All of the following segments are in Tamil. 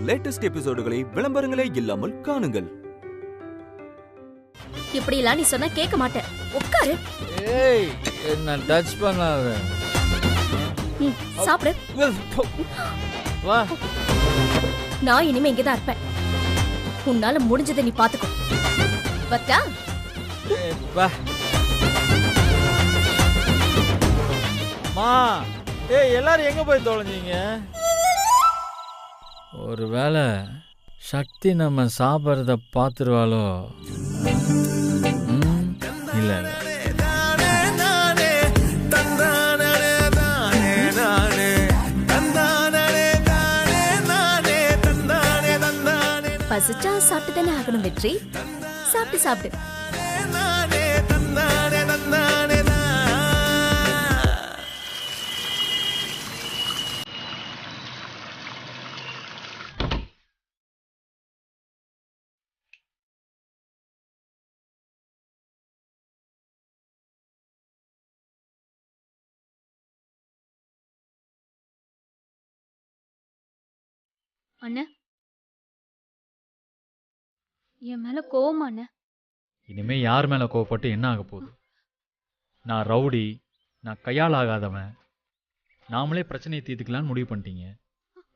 லேட்டஸ்ட் எபிசோடுகளை விளம்பரங்களே இல்லாமல் காணுங்கள். இப்படி எல்லாம் நீ சொன்னா கேட்க மாட்டேன். உட்காரு. ஏய், என்ன டச் பண்ணாத. சாப்பிடு. வா. நான் இனிமே இங்கதான் இருப்பேன். உன்னால முடிஞ்சதை நீ பாத்துக்கோ. வத்தா? வா. மா, ஏய் எல்லாரும் எங்க போய் தொலைஞ்சீங்க? ஒருவேளை சக்தி நம்ம சாப்பிட்றத பார்த்துருவாளோ? இல்ல இல்ல. பசிச்சா சாப்பிட்டு தானே ஆகணும் வெற்றி. சாப்பிட்டு சாப்பிடு. அண்ணா, என் மேல கோவமா அண்ணா? இனிமே யார் மேல கோவப்பட்டு என்ன ஆக போகுது? நான் ரவுடி, நான் கையால் ஆகாதவன். நாமளே பிரச்சனையை தீர்த்துக்கலான்னு முடிவு பண்ணிட்டீங்க.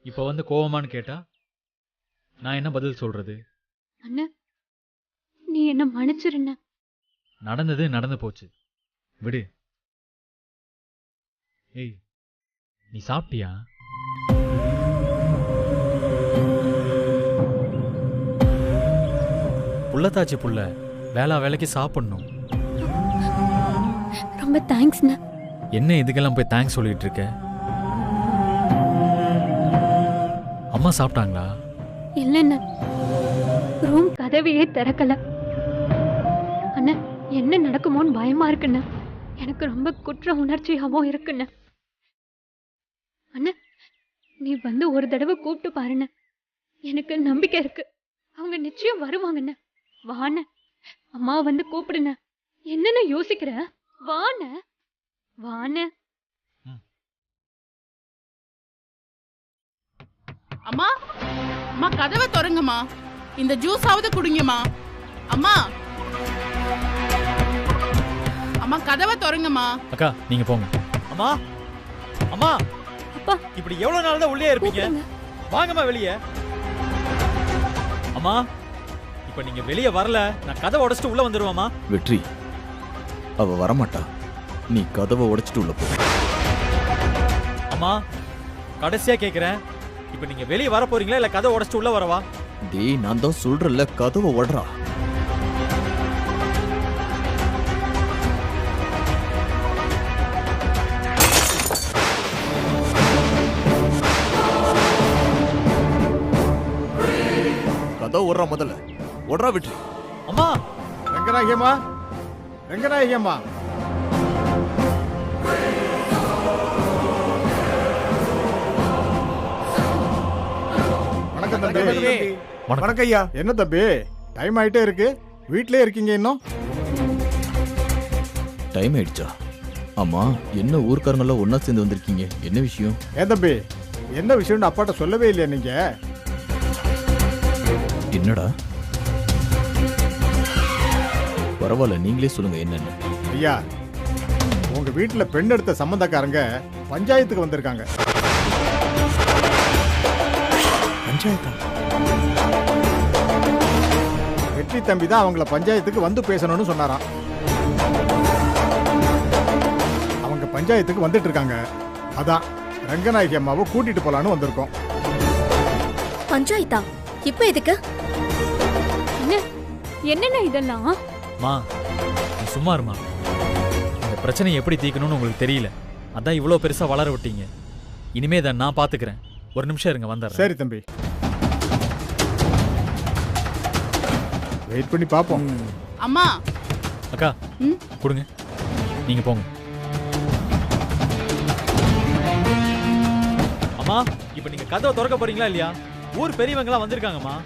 இப்போ வந்து கோவமான்னு கேட்டா நான் என்ன பதில் சொல்றது? அண்ணா, நீ என்ன மன்னிச்சிருண்ண. நடந்தது நடந்து போச்சு, விடு. ஏய், நீ சாப்பிட்டியா? புள்ளத்தாச்சி புள்ள, வேளா வேலைக்கு சாப்பிடணும். ரொம்ப தேங்க்ஸ்ண்ணா. என்ன இதுக்கெல்லாம் போய் தேங்க்ஸ் சொல்லிட்டு இருக்க? அம்மா சாப்பிட்டாங்களா? இல்லைண்ணா, ரூம் கதவையே திறக்கல. அண்ணா, என்ன நடக்குமோன்னு பயமா இருக்குண்ணா. எனக்கு ரொம்ப குற்ற உணர்ச்சியாவும் இருக்குண்ணா. அண்ணா, நீ வந்து ஒரு தடவை கூப்பிட்டு பாருண்ண. எனக்கு நம்பிக்கை இருக்கு, அவங்க நிச்சயம் வருவாங்கண்ண. வாண்ண, அம்மா வந்து கூப்பிடுண்ண. என்னென்ன யோசிக்கிற? வாண்ண, வாண்ண. அம்மா, அம்மா கதவை திறங்கம்மா. இந்த ஜூஸாவது குடிங்கம்மா. அம்மா, அம்மா கதவை திறங்கம்மா. அக்கா நீங்க போங்க. அம்மா, அம்மா, அப்பா, இப்படி எவ்வளவு நாள் தான் உள்ளே இருப்பீங்க? வாங்கம்மா வெளியே. அம்மா, இப்ப நீங்க வெளியே வரல, நான் கதவை உடைச்சிட்டு உள்ள வந்துருவாமா? வெற்றி, அவ வரமாட்டா. நீ கதவை உடைச்சிட்டு உள்ள போ. அம்மா, கடைசியா கேக்குறேன், இப்ப நீங்க வெளியே வர போறீங்களா இல்ல கதவை உடைச்சிட்டு உள்ள வரவா? டேய், நான் தான் சொல்றேன்ல, கதவை உடைறா. கதவை உடைறா, முதல்ல உடைறா வெற்றி. அம்மா, ரங்கநாயகியம்மா, ரங்கநாயகியம்மா. வணக்கம் தம்பி. வணக்கம் ஐயா. என்ன தம்பி, டைம் ஆயிட்டே இருக்கு, வீட்லயே இருக்கீங்க இன்னும்? டைம் ஆயிடுச்சா? ஆமா, என்ன ஊர்க்காரங்கள ஒன்னா சேர்ந்து வந்திருக்கீங்க, என்ன விஷயம்? ஏன் தம்பி, என்ன விஷயம்னு அப்பாட்ட சொல்லவே இல்லையா நீங்க? என்னடா? பரவாயில்ல, நீங்களே சொல்லுங்க என்னன்னு. ஐயா, உங்க வீட்டுல பெண் எடுத்த சம்பந்தக்காரங்க பஞ்சாயத்துக்கு வந்திருக்காங்க. பஞ்சாயத்தா? வெற்றி தம்பி தான் அவங்கள பஞ்சாயத்துக்கு வந்து பேசணும்னு சொன்னாராம். அவங்க பஞ்சாயத்துக்கு வந்துட்டு இருக்காங்க. அதான் ரங்கநாயகி அம்மாவை கூட்டிட்டு போலான்னு வந்திருக்கோம். பஞ்சாயத்தா? இப்ப எதுக்கு? என்னென்ன இதெல்லாம்? மா, நீ சும்மா இருமா. இந்த பிரச்சனையை எப்படி தீர்க்கணும்னு உங்களுக்கு தெரியல, அதான் இவ்வளோ பெருசா வளர விட்டீங்க. இனிமே இதை நான் பாத்துக்கிறேன். ஒரு நிமிஷம் இருங்க, வந்தார். சரி தம்பி, வெயிட் பண்ணி பாப்போம். அம்மா. அக்கா கொடுங்க, நீங்க போங்க. அம்மா, இப்ப நீங்க கதவை திறக்க போறீங்களா இல்லையா? ஊர் பெரியவங்கலாம் வந்திருக்காங்கம்மா,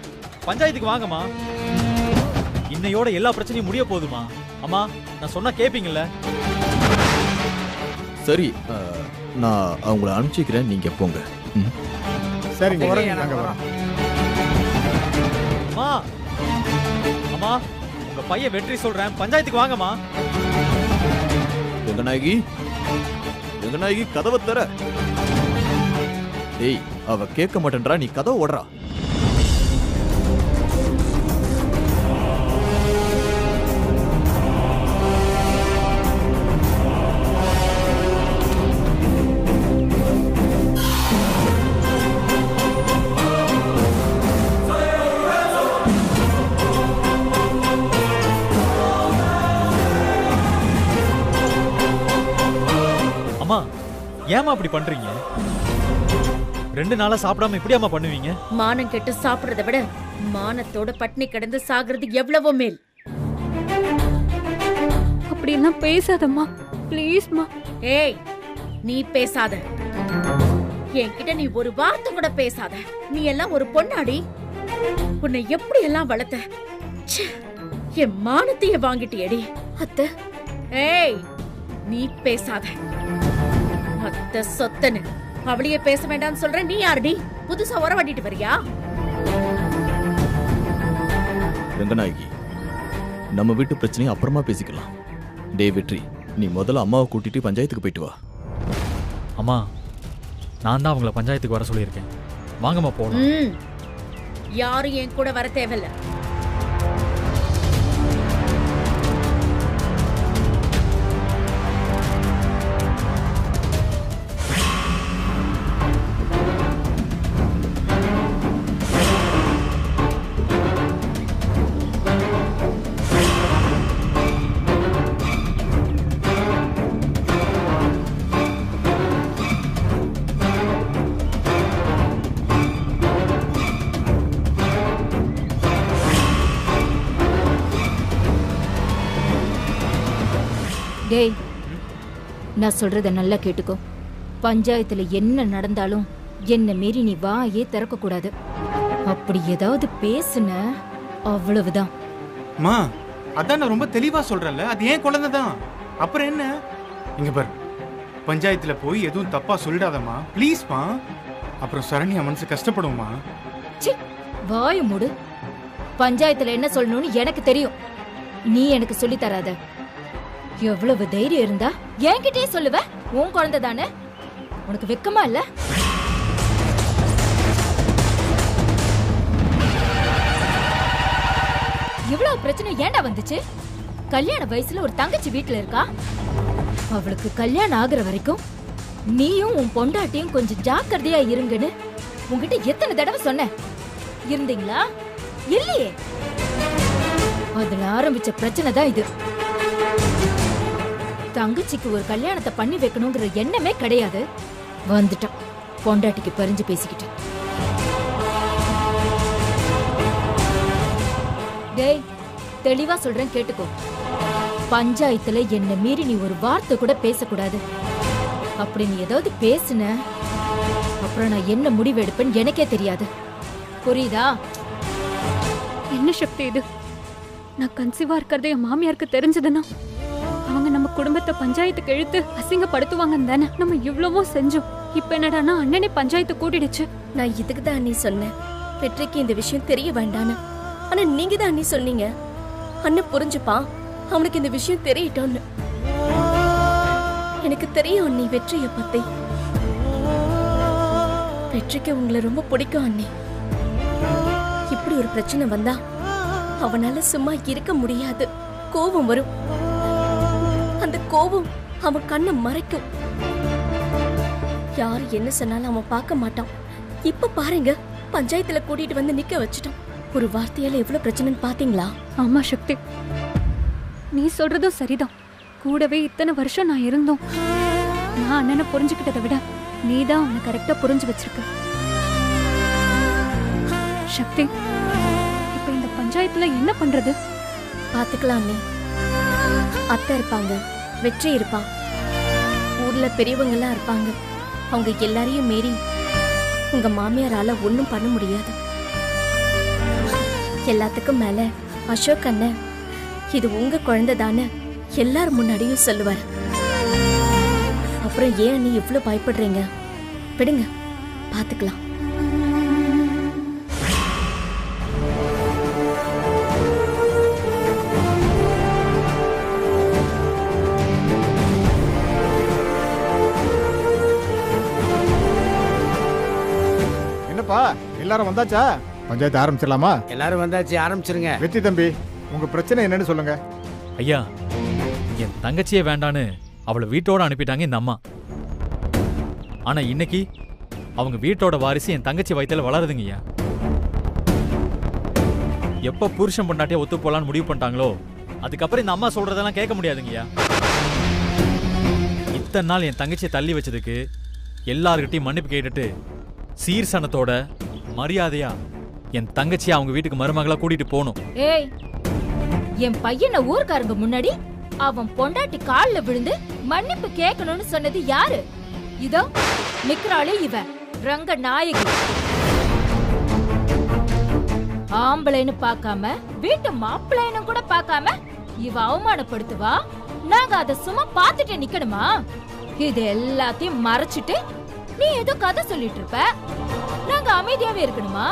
பஞ்சாயத்துக்கு வாங்கம்மா. இன்னையோட எல்லா பிரச்சனையும் முடிய போகுதுமா. அம்மா, நான் சொன்னா கேப்பீங்கல்ல? சரி, நான் அவங்கள அனுப்பிச்சிக்கிறேன், நீங்க போங்க. சரிங்க, நாங்க வரோம். அம்மா அம்மா உங்க பையன் வெற்றி சொல்றேன், பஞ்சாயத்துக்கு வாங்கம்மா. ரங்கநாயகி, ரங்கநாயகி கதவை தர. டேய், அவ கேட்க மாட்டேன்றா, நீ கதவை ஓடுறா. அம்மா ஏமா அப்படி பண்றீங்க? 2 நாளா சாப்பிடாம இப்படியாம்மா பண்ணுவீங்க? மானம் கெட்டு சாப்பிடுறத விட மானத்தோட பட்னி கிடந்து சாகிறது எவ்வளவோ மேல். அப்படியெல்லாம் பேசாதம்மா, ப்ளீஸ்மா. ஏய், நீ பேசாத. என்கிட்ட நீ ஒரு வார்த்தை கூட பேசாத. நீ எல்லாம் ஒரு பொண்ணாடி. உன்னை எப்படி எல்லாம் வளர்த்த? ச்சே, என் மானத்தையே வாங்கிட்டியேடி. அத்தை. ஏய், நீ பேசாத. அத்தை சொத்தனு அவளையே பேச வேண்டாம்னு சொல்ற. நீ யாருடி? புதுசா உறவாடிட்டு வரியா? ரங்கநாயகி, நம்ம வீட்டு பிரச்சனையை அப்புறமா பேசிக்கலாம். டே வெற்றி, நீ முதல்ல அம்மாவை கூட்டிட்டு பஞ்சாயத்துக்கு போயிட்டு வா. அம்மா நான் தான் அவங்கள பஞ்சாயத்துக்கு வர சொல்லியிருக்கேன். வாங்கம்மா போகலாம். யாரும் என் கூட வர தேவையில்ல. டேய், நான் சொல்றத நல்லா கேட்டுக்கோ. பஞ்சாயத்துல என்ன நடந்தாலும் என்ன மீறி நீ வாயே திறக்க கூடாது. அப்படி ஏதாவது பேசுன அவ்வளவுதான். மா, அதான் நான் ரொம்ப தெளிவா சொல்றேன்ல, அது ஏன் குழந்தை தான். அப்புறம் என்ன? இங்க பாரு, பஞ்சாயத்துல போய் எதுவும் தப்பா சொல்லிடாதம்மா ப்ளீஸ்மா. அப்புறம் சரண்யா மனசு கஷ்டப்படுமா? சி, வாய மூடு. பஞ்சாயத்துல என்ன சொல்லணும்னு எனக்கு தெரியும். நீ எனக்கு சொல்லி தராத. எவ்வளவு தைரியம் இருந்தா என்கிட்டயே சொல்லுவ? உன் குழந்தை தானே, உனக்கு வெக்கமா இல்ல? இவ்வளவு பிரச்சனை ஏன்டா வந்துச்சு? கல்யாண வயசுல ஒரு தங்கச்சி வீட்டுல இருக்கா. அவளுக்கு கல்யாணம் ஆகுற வரைக்கும் நீயும் உன் பொண்டாட்டியும் கொஞ்சம் ஜாக்கிரதையா இருங்கன்னு உன்கிட்ட எத்தனை தடவை சொன்ன? இருந்தீங்களா? இல்லையே. அதுல ஆரம்பிச்ச பிரச்சனை தான் இது. தங்கச்சிக்கு ஒரு கல்யாணத்தை பண்ணி வைக்கணுங்கிற எண்ணமே கிடையாது. வந்துட்டான் பொண்டாட்டிக்கு பறிஞ்சு பேசிக்கிட்டு. டேய், தெளிவா சொல்றேன் கேட்டுக்கோ. பஞ்சாயத்துல என்ன மீறி நீ ஒரு வார்த்தை கூட பேசக்கூடாது. அப்படி நீ ஏதாவது பேசுன அப்புறம் நான் என்ன முடிவு எடுப்பேன்னு எனக்கே தெரியாது. புரியுதா? என்ன சக்தி இது? நான் கன்சீவா இருக்கிறது என் மாமியாருக்கு தெரிஞ்சதுன்னா அவங்க நம்ம குடும்பத்தை பஞ்சாயத்துக்கு இழுத்து அசிங்கப்படுத்துவாங்கன்னு தானே நம்ம இவ்வளவோ செஞ்சோம். இப்ப என்னடானா அண்ணனே பஞ்சாயத்து கூட்டிடுச்சு. நான் இதுக்கு தான் அண்ணி சொன்னேன், வெற்றிக்கு இந்த விஷயம் தெரிய வேண்டான்னு. ஆனா நீங்க தான் அண்ணி சொன்னீங்க, அண்ணன் புரிஞ்சுப்பான், அவனுக்கு இந்த விஷயம் தெரியட்டும்னு. எனக்கு தெரியும் அண்ணி வெற்றியை பத்தி. வெற்றிக்கு உங்களை ரொம்ப பிடிக்கும் அண்ணி. இப்படி ஒரு பிரச்சனை வந்தா அவனால சும்மா இருக்க முடியாது. கோபம் வரும். அந்த கோபம் அவன் கண்ணை மறைக்கும். யாரு என்ன சொன்னாலும் அவன் பார்க்க மாட்டான். இப்ப பாருங்க, பஞ்சாயத்துல கூட்டிட்டு வந்து நிக்க வச்சுட்டான். ஒரு வார்த்தையால எவ்வளவு பிரச்சனைன்னு பாத்தீங்களா? ஆமா சக்தி, நீ சொல்றதும் சரிதான். கூடவே இத்தனை வருஷம் நான் இருந்தோம். நான் அண்ணனை புரிஞ்சுக்கிட்டதை விட நீதான் அவனை கரெக்டா புரிஞ்சு வச்சிருக்க. சக்தி, இப்ப இந்த பஞ்சாயத்துல என்ன பண்றது? பாத்துக்கலாம் அண்ணி. அத்தை இருப்பாங்க, வெற்றி இருப்பான், ஊர்ல பெரியவங்க எல்லாம் இருப்பாங்க. அவங்க எல்லாரையும் மீறி உங்க மாமியாரால ஒண்ணும் பண்ண முடியாது. எல்லாத்துக்கும் மேல அசோக் அண்ணன் இது உங்க குழந்தை தானே எல்லாரும் முன்னாடியும் சொல்லுவார். அப்புறம் ஏன் நீ இவ்வளவு பயப்படுறீங்க? விடுங்க, பாத்துக்கலாம். எல்லாரும் வந்தாச்சா? பஞ்சாயத்து ஆரம்பிச்சிடலாமா? எல்லாரும் வந்தாச்சு, ஆரம்பிச்சிருங்க. வெற்றி தம்பி, உங்க பிரச்சனை என்னன்னு சொல்லுங்க. ஐயா, என் தங்கச்சியே வேண்டான்னு அவளை வீட்டோட அனுப்பிட்டாங்க இந்த அம்மா. ஆனா இன்னைக்கு அவங்க வீட்டோட வாரிசு என் தங்கச்சி வயித்துல வளருதுங்க ஐயா. எப்ப புருஷன் பொண்டாட்டியா ஒத்து போலான்னு முடிவு பண்ணிட்டாங்களோ அதுக்கப்புறம் இந்த அம்மா சொல்றதெல்லாம் கேட்க முடியாதுங்க ஐயா. இத்தனை நாள் என் தங்கச்சியை தள்ளி வச்சதுக்கு எல்லார்கிட்டையும் மன்னிப்பு கேட்டுட்டு சீர்சனத்தோட மரியாதையா என் தங்கச்சியை அவங்க வீட்டுக்கு மருமகளா கூட்டிட்டு போகணும். ஏய், என் பையனை ஊர்க்காரங்க முன்னாடி அவன் பொண்டாட்டி கால்ல விழுந்து மன்னிப்பு கேட்கணும்னு சொன்னது யாரு? இதோ நிக்கிறாளே இவ ரங்க நாயகி. ஆம்பளைன்னு பார்க்காம வீட்டு மாப்பிள்ளைன்னு கூட பார்க்காம இவ அவமானப்படுத்துவா. நாங்க அத சும்மா பார்த்துட்டு நிக்கணுமா? இது எல்லாத்தையும் மறைச்சிட்டு நீ ஏதோ கதை சொல்லிட்டு இருப்ப. நாங்க அமைதியாவே இருக்கணுமா?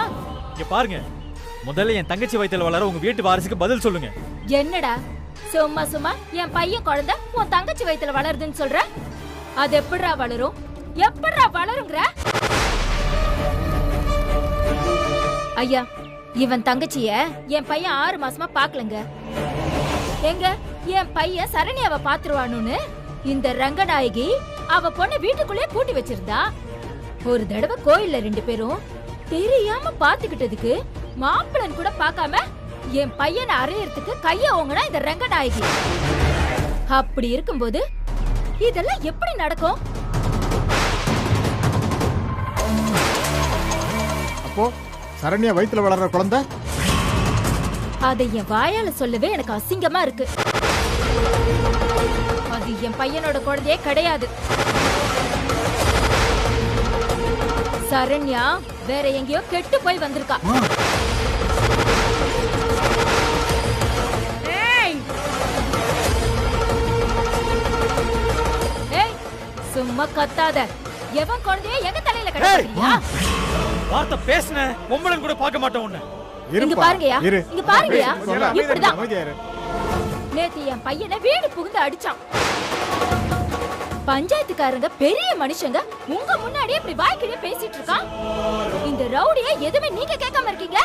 இங்க பாருங்க, முதல்ல என் தங்கச்சி வயித்துல வளர உங்க வீட்டு வாரிசுக்கு பதில் சொல்லுங்க. என்னடா சும்மா சும்மா என் பையன் குழந்தை உன் தங்கச்சி வயித்துல வளருதுன்னு சொல்ற? அது எப்படிடா வளரும்? எப்படிடா வளருங்கிற? ஐயா, இவன் தங்கச்சிய என் பையன் 6 மாசமா பாக்கலங்க. எங்க என் பையன் சரண்யாவை பாத்துருவானுன்னு இந்த ரங்கநாயகி அவ பொண்ணு வீட்டுக்குள்ளே பூட்டி வச்சிருந்தா. ஒரு தடவை கோயில்ல 2 பேரும் தெரியாம பாத்துக்கிட்டதுக்கு மாப்பிள்ளன் கூட பார்க்காம என் பையனை அறையறதுக்கு கைய ஓங்கனா இந்த ரங்கநாயகி. அப்படி இருக்கும்போது இதெல்லாம் எப்படி நடக்கும்? அப்போ சரண்யா வயித்துல வளர்ற குழந்தை? அதை என் வாயால சொல்லவே எனக்கு அசிங்கமா இருக்கு. அது என் பையனோட குழந்தையே கிடையாது. சரண்யா வேற எங்கேயோ கெட்டு போய் வந்திருக்கா. சும்மா கத்தாத. எவன் குழந்தைய எங்க தலையில கட்டறியா? வார்த்தை பேசுன பொம்பளன் கூட பார்க்க மாட்டேன் உன்னை. இங்க பாருங்கயா, இங்க பாருங்கயா. இப்படிதான் நேத்து என் பையனை வீடு புகுந்து அடிச்சான். பஞ்சாயத்துக்காரங்க பெரிய மனுஷங்க உங்க முன்னாடி இப்படி வாய்க்கிட்டே பேசிட்டு இருக்கான். இந்த ரவுடியை எதுவுமே நீங்க கேட்காம இருக்கீங்க.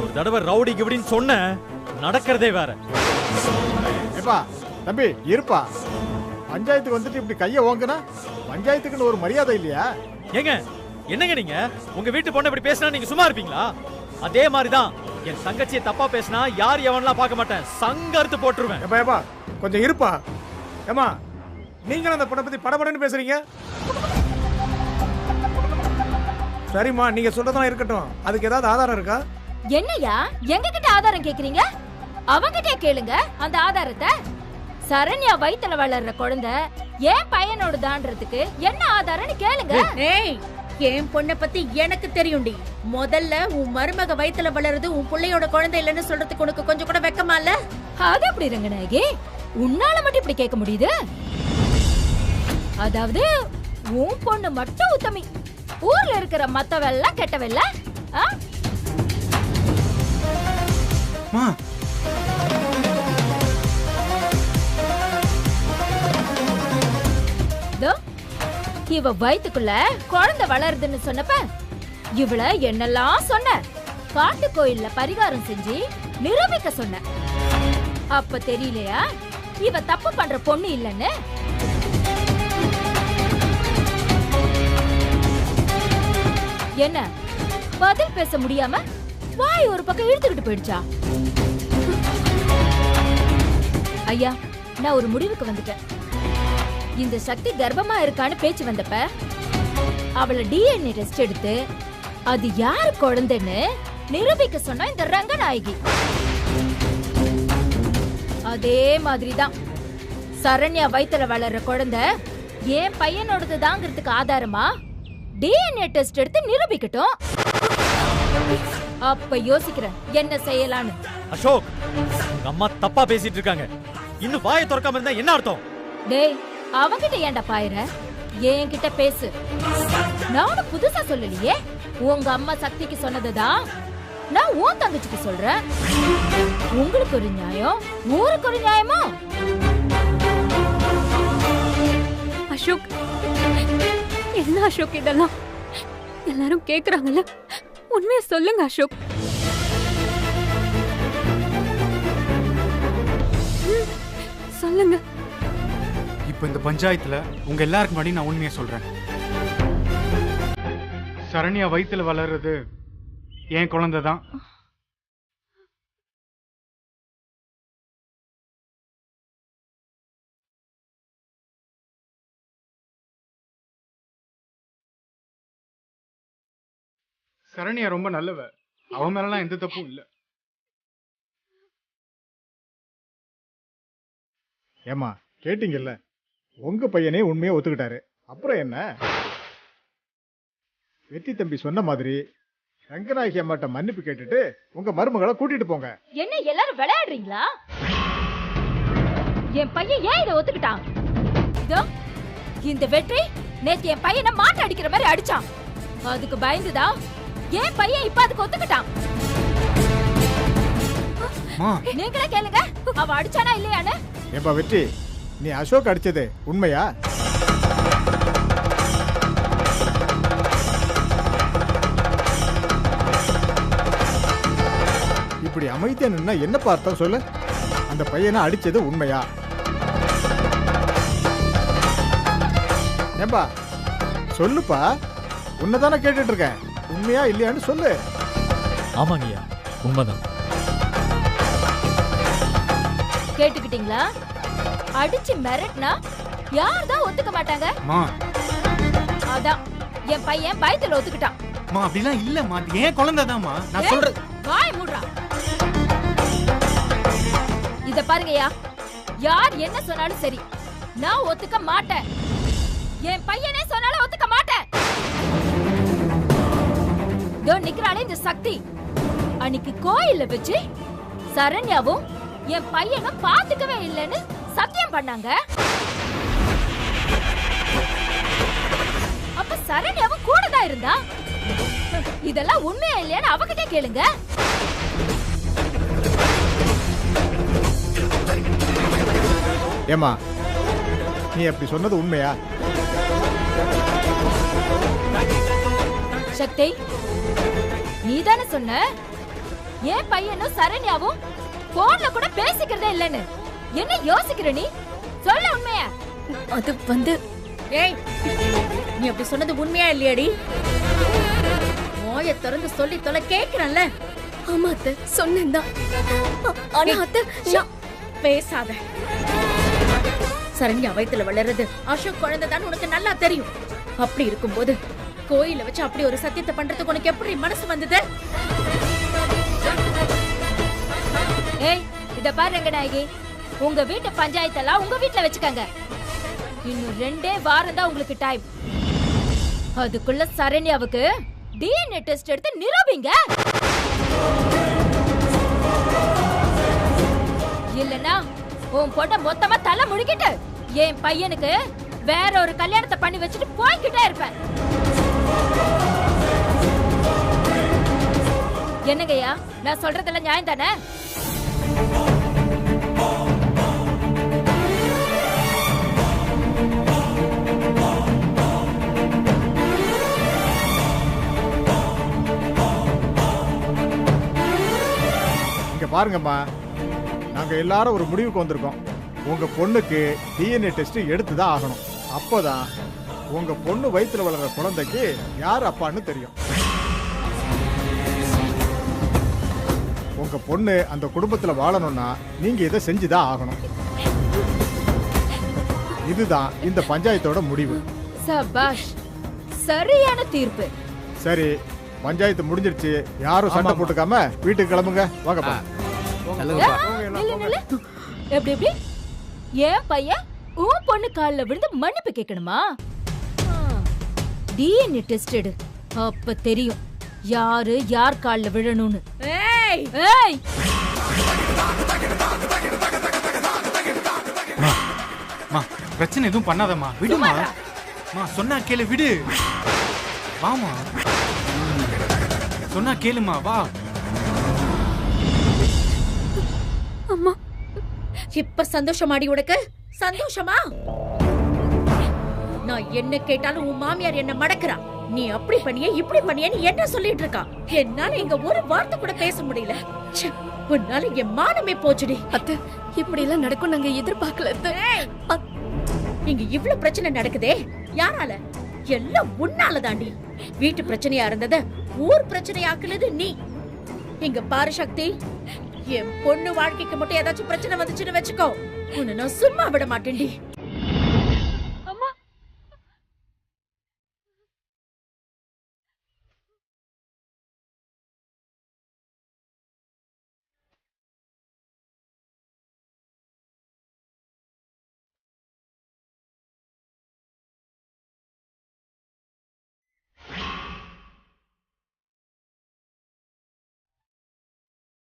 ஒரு தடவை ரவுடி இப்படின்னு சொன்ன நடக்கிறதே வேற. ஏப்பா தம்பி இருப்பா, பஞ்சாயத்துக்கு வந்துட்டு இப்படி கைய ஓங்கனா பஞ்சாயத்துக்குன்னு ஒரு மரியாதை இல்லையா? ஏங்க என்னங்க நீங்க உங்க வீட்டு பொண்ணு இப்படி பேசினா நீங்க சும்மா இருப்பீங்களா? அதே மாதிரிதான் என் தங்கச்சியை தப்பா பேசினா யார் எவன்லாம் பார்க்க மாட்டேன், சங்க அறுத்து போட்டுருவேன். ஏப்பா கொஞ்சம் இருப்பா. ஏமா நீங்களும் அந்த பொண்ணை பத்தி படபடன்னு பேசுறீங்க. சரிம்மா, நீங்க சொல்றதெல்லாம் இருக்கட்டும். அதுக்கு ஏதாவது ஆதாரம் இருக்கா? என்னையா எங்க கிட்ட ஆதாரம் கேக்குறீங்க? அவங்கிட்டே கேளுங்க அந்த ஆதாரத்தை. சரண்யா வயித்துல வளர்ற குழந்தை ஏன் பையனோடதான்றதுக்கு என்ன ஆதாரம்னு கேளுங்க. ஏய், என் பொண்ணை பத்தி எனக்கு தெரியும்டி. முதல்ல உன் மருமக வயித்துல வளருது உன் பிள்ளையோட குழந்தை இல்லைன்னு சொல்றதுக்கு உனக்கு கொஞ்சம் கூட வெக்கமா இல்ல? அது எப்படி ரங்கநாயகி உன்னால மட்டும் இப்படி கேட்க முடியுது? அதாவது உன் பொண்ணு மட்டும் உத்தமி, ஊர்ல இருக்கிற மத்தவெல்லாம் கெட்டவெல்ல. இவ வயித்துக்குள்ள குழந்தை வளருதுன்னு சொன்னப்ப இவள என்னெல்லாம் சொன்ன. காட்டு கோயில்ல பரிகாரம் செஞ்சு நிரூபிக்க சொன்ன. அப்ப தெரியலையா இவ தப்பு பண்ற பொண்ணு இல்லன்னு? என்ன பதில் பேச முடியாம வாய் ஒரு பக்கம் இழுத்துக்கிட்டு போயிடுச்சா? ஐயா, நான் ஒரு முடிவுக்கு வந்துட்டேன். இந்த சக்தி கர்ப்பமா இருக்கான்னு பேச்சு வந்தப்ப அவளை டிஎன்ஏ டெஸ்ட் எடுத்து அது யாரு குழந்தைன்னு நிரூபிக்க சொன்ன இந்த ரங்கநாயகி. அதே மாதிரிதான் சரண்யா வயித்துல வளர்ற குழந்தை ஏன் பையனோடது தாங்கிறதுக்கு ஆதாரமா டிஎன்ஏ டெஸ்ட் எடுத்து நிரூபிக்கட்டும். அப்ப யோசிக்கிறேன் என்ன செய்யலான்னு. அசோக், அம்மா தப்பா பேசிட்டு இருக்காங்க. இன்னும் வாயை திறக்காம இருந்தா என்ன அர்த்தம்? டேய், அவங்கிட்ட ஏன்டா பாயிர? என்கிட்ட பேசு. நானும் புதுசா சொல்லலையே. உங்க அம்மா சக்திக்கு சொன்னதுதான் நான் உன் தங்கச்சிக்கு சொல்றேன். உங்களுக்கு ஒரு நியாயம், ஊருக்கு ஒரு நியாயமா? அசோக், என்ன அசோக் இதெல்லாம்? எல்லாரும் கேக்குறாங்கல்ல, உண்மையை சொல்லுங்க அசோக். சொல்லுங்க. இப்போ இந்த பஞ்சாயத்துல உங்க எல்லாருக்கு முன்னாடி நான் உண்மையை சொல்றேன். சரண்யா வயித்துல வளர்றது என் குழந்தை தான். சரண்யா ரொம்ப நல்லவ, அவன் மேலாம் எந்த தப்பும் இல்லை. ஏமா கேட்டீங்கல்ல, உங்க பையனே உண்மையை ஒத்துக்கிட்டாரு. அப்புறம் என்ன? வெற்றி தம்பி சொன்ன மாதிரி ரங்கநாயகி அம்மாட்ட மன்னிப்பு கேட்டுட்டு உங்க மருமகளை கூட்டிட்டு போங்க. என்ன எல்லாரும் விளையாடுறீங்களா? என் பையன் ஏன் இதை ஒத்துக்கிட்டான்? இதோ இந்த வெற்றி நேத்து என் பையனை மாட்ட அடிக்கிற மாதிரி அடிச்சான். அதுக்கு பயந்துதான் என் பையன் இப்ப அதுக்கு ஒத்துக்கிட்டான். நீங்களே கேளுங்க, அவ அடிச்சானா இல்லையான்னு. ஏப்பா வெற்றி, நீ அசோக் அடிச்சது உண்மையா? இப்படி அமைதியா நின்னா என்ன பார்த்தா சொல்லு. அந்த பையனை அடிச்சது உண்மையா? ஏப்பா சொல்லுப்பா, உன்னதானே கேட்டுட்டு இருக்கேன். உண்மையா இல்லையான்னு சொல்லு. ஆமாங்கய்யா, உண்மைதான். கேட்டுக்கிட்டீங்களா? அடிச்சு மிரட்டினா யார்தான் ஒத்துக்க மாட்டாங்க? அதான் என் பையன் பயத்துல ஒத்துக்கிட்டான். அப்படிலாம் இல்லம்மா, அது ஏன் குழந்தைதாம்மா. நான் சொல்றேன். வாய் மூடுறா. இத பாருங்கய்யா, யார் என்ன சொன்னாலும் சரி, நான் ஒத்துக்க மாட்டேன். என் பையனே சொன்னாலும் ஒத்துக்க மாட்டேன். இதோ நிக்கிறாளே இந்த சக்தி, அன்னைக்கு கோயில்ல வச்சு சரண்யாவும் என் பையனும் பாத்துக்கவே இல்லைன்னு சத்தியம் பண்ணாங்க. அப்ப சரண்யாவும் கூட தான் இருந்தா. இதெல்லாம் உண்மையா இல்லையான்னு அவகிட்ட கேளுங்க. ஏமா நீ அப்படி சொன்னது உண்மையா? சக்தி, நீதானே சொன்ன என் பையனும் சரண்யாவும் போன்ல கூட பேசிக்கிறதே இல்லன்னு. என்ன யோசிக்கிற நீ? சொல்ல உண்மையா? அது வந்து ஏய், நீ அப்படி சொன்னது உண்மையா இல்லையாடி? மோய திறந்து சொல்லி தொலை கேக்குறேன்ல. ஆமா அத்தை, சொன்னேன்தான். ஆனா அத்தை, பேசாத. சரண்யா வயித்துல வளர்றது அசோக் குழந்தைதான் உனக்கு நல்லா தெரியும். அப்படி இருக்கும்போது கோயில வச்சு அப்படி ஒரு சத்தியத்தை பண்றதுக்கு உனக்கு எப்படி மனசு வந்தது? ஏய், இத பாரு ரங்கநாயகி, உங்க வீட்டு பஞ்சாயத்தெல்லாம் உங்க வீட்டுல வச்சுக்கங்க. இன்னும் 2 வாரம் தான் உங்களுக்கு டைம். அதுக்குள்ள சரண்யாவுக்கு டிஎன்ஏ டெஸ்ட் எடுத்து நிரூபிங்க. இல்லனா உன் பொண்ண மொத்தமா தலை முடிக்கிட்டு என் பையனுக்கு வேற ஒரு கல்யாணத்தை பண்ணி வச்சுட்டு போய்கிட்டே இருப்பேன். என்னங்கய்யா, நான் சொல்றதெல்லாம் நியாயம் தானே? இங்க பாருங்கம்மா, நாங்க எல்லாரும் ஒரு முடிவுக்கு வந்திருக்கோம். உங்க பொண்ணுக்கு டிஎன்ஏ டெஸ்ட் எடுத்துதான் ஆகணும். அப்போதான் உங்க பொண்ணு வயித்துல வளர்ற குழந்தைக்கு யார் அப்பான்னு தெரியும். உங்க பொண்ணு அந்த குடும்பத்துல வாழணும்னா நீங்க இதை செஞ்சுதான் ஆகணும். இதுதான் இந்த பஞ்சாயத்தோட முடிவு. சபாஷ், சரியான தீர்ப்பு. சரி, பஞ்சாயத்து முடிஞ்சிருச்சு. யாரும் சண்டை போட்டுக்காம வீட்டுக்கு கிளம்புங்க. வாங்கப்பா. எப்படி எப்படி ஏன் பையன் உன் பொண்ணு காலில் விழுந்து மன்னிப்பு கேட்கணுமா? டிஎன்ஏ டெஸ்ட் எடு, அப்ப தெரியும் யாரு யார் காலில் விழணும்னு. ஏய் ஏய், பிரச்சனை எதுவும் பண்ணாதம்மா, விடுமா. சொன்னா கேளு, விடு. வாமா, சொன்னா கேளுமா, வா. அம்மா, இப்ப சந்தோஷமாடி உனக்கு? சந்தோஷமா? நான் என்ன கேட்டாலும் உன் மாமியார் என்ன மடக்குறா. நீ அப்படி பண்ணிய இப்படி பண்ணியன்னு என்ன சொல்லிட்டு இருக்கா? என்னால இங்க ஒரு வார்த்தை கூட பேச முடியல. ச்சே, உன்னால என் மானமே போச்சுடி. அத்தை, இப்படி எல்லாம் நடக்கும் நாங்க எதிர்பார்க்கல அத்தை. இங்க இவ்ளோ பிரச்சனை நடக்குதே, யாரால? எல்லாம் உன்னால தாண்டி. வீட்டு பிரச்சனையா இருந்தத ஊர் பிரச்சனையாக்குனது நீ. இங்க பாரு சக்தி, என் பொண்ணு வாழ்க்கைக்கு மட்டும் ஏதாச்சும் பிரச்சனை வந்துச்சுன்னு வச்சுக்கோ, உன்னை நான் சும்மா விட மாட்டேன்டி.